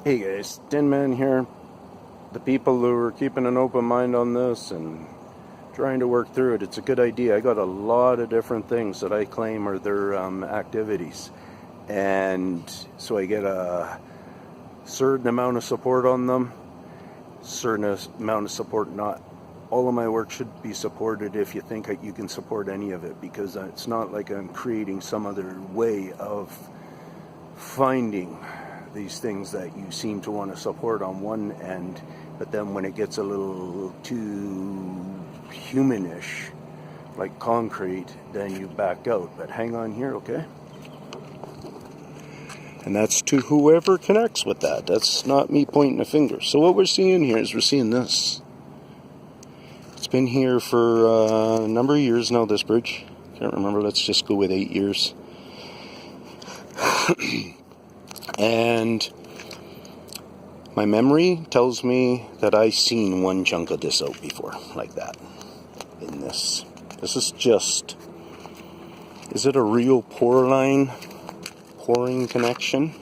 Hey guys, Tinman here. The people who are keeping an open mind on this and trying to work through it, it's a good idea. I got a lot of different things that I claim are their activities. And so I get a certain amount of support on them, certain amount of support not. All of my work should be supported if you think you can support any of it, because it's not like I'm creating some other way of finding these things that you seem to want to support on one end, but then when it gets a little too humanish, like concrete, then you back out. But hang on here, okay? And that's to whoever connects with that. That's not me pointing a finger. So what we're seeing here is we're seeing this. It's been here for a number of years now, this bridge. Can't remember, let's just go with 8 years. And my memory tells me that I've seen one chunk of this out before, like that, in this. This is just, is it a real pouring connection?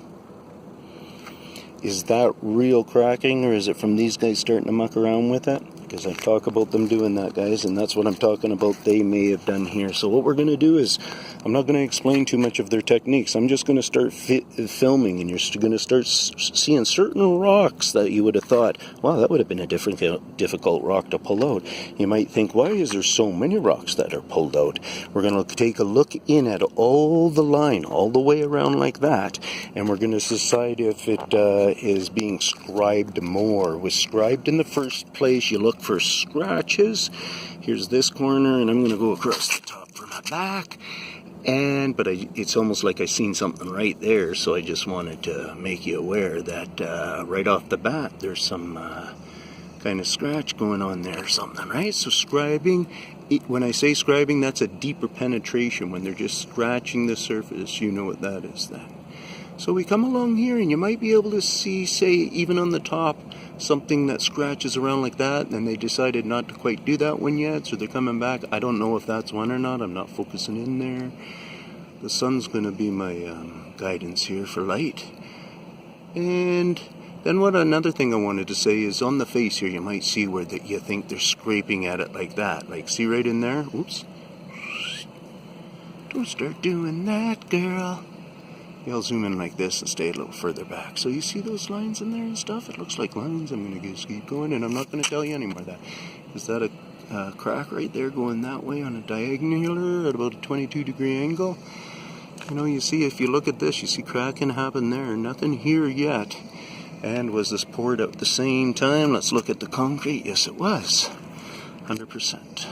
Is that real cracking, or is it from these guys starting to muck around with it? Because I talk about them doing that, guys, and that's what I'm talking about they may have done here. So what we're going to do is, I'm not going to explain too much of their techniques. I'm just going to start filming, and you're going to start seeing certain rocks that you would have thought, wow, that would have been a difficult rock to pull out. You might think, why is there so many rocks that are pulled out? We're going to take a look in at all the line, all the way around like that, and we're going to decide if it is being scribed more. With scribed in the first place, you look for scratches. Here's this corner, and I'm going to go across the top for my back. But it's almost like I seen something right there, so I just wanted to make you aware that right off the bat, there's some kind of scratch going on there or something, right? So scribing, when I say scribing, that's a deeper penetration. When they're just scratching the surface, you know what that is then. So we come along here, and you might be able to see, say, even on the top, something that scratches around like that, and they decided not to quite do that one yet, so they're coming back. I don't know if that's one or not. I'm not focusing in there. The sun's going to be my guidance here for light. And then another thing I wanted to say is on the face here, you might see where you think they're scraping at it like that. Like, see right in there? Oops. Don't start doing that, girl. I'll zoom in like this and stay a little further back. So you see those lines in there and stuff? It looks like lines. I'm going to just keep going, and I'm not going to tell you any more of that. Is that a crack right there going that way on a diagonal at about a 22-degree angle? You know, you see, if you look at this, you see cracking happen there. Nothing here yet. And was this poured at the same time? Let's look at the concrete. Yes, it was. 100%.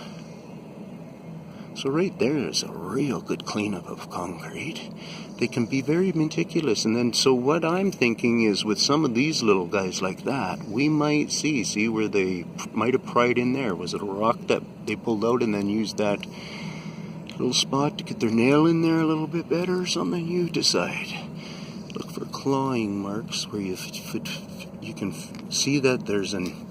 So right there is a real good cleanup of concrete. They can be very meticulous. And then, so what I'm thinking is with some of these little guys like that, we might see where they might have pried in there. Was it a rock that they pulled out and then used that little spot to get their nail in there a little bit better or something? You decide. Look for clawing marks where you can see that there's an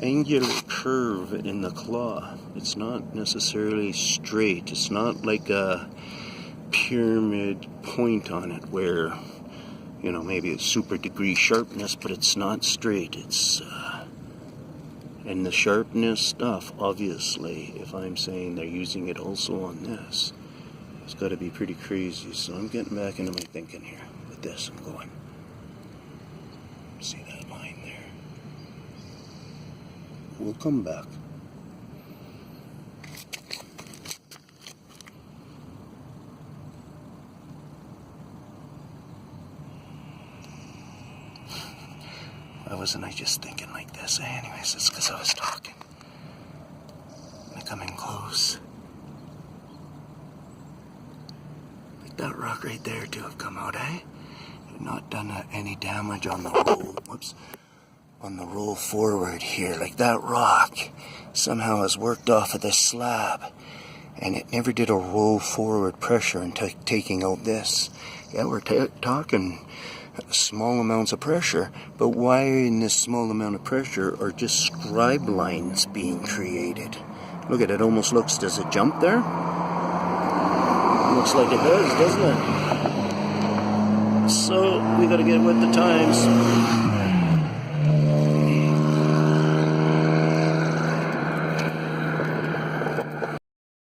angular curve in the claw. It's not necessarily straight. It's not like a pyramid point on it where, you know, maybe it's super degree sharpness, but it's not straight. It's and the sharpness stuff, obviously, if I'm saying they're using it also on this, it's got to be pretty crazy. So I'm getting back into my thinking here with this. I'm going, see that line there? We'll come back. Why wasn't I just thinking like this? Anyways, it's because I was talking. I'm coming close. Like that rock right there to have come out, eh? Not done any damage on the roll. Whoops. On the roll forward here. Like that rock somehow has worked off of this slab. And it never did a roll forward pressure in taking out this. Yeah, we're talking small amounts of pressure, but why in this small amount of pressure are just scribe lines being created? Look at it, almost looks, does it jump there? Looks like it does, doesn't it? So we gotta get with the times.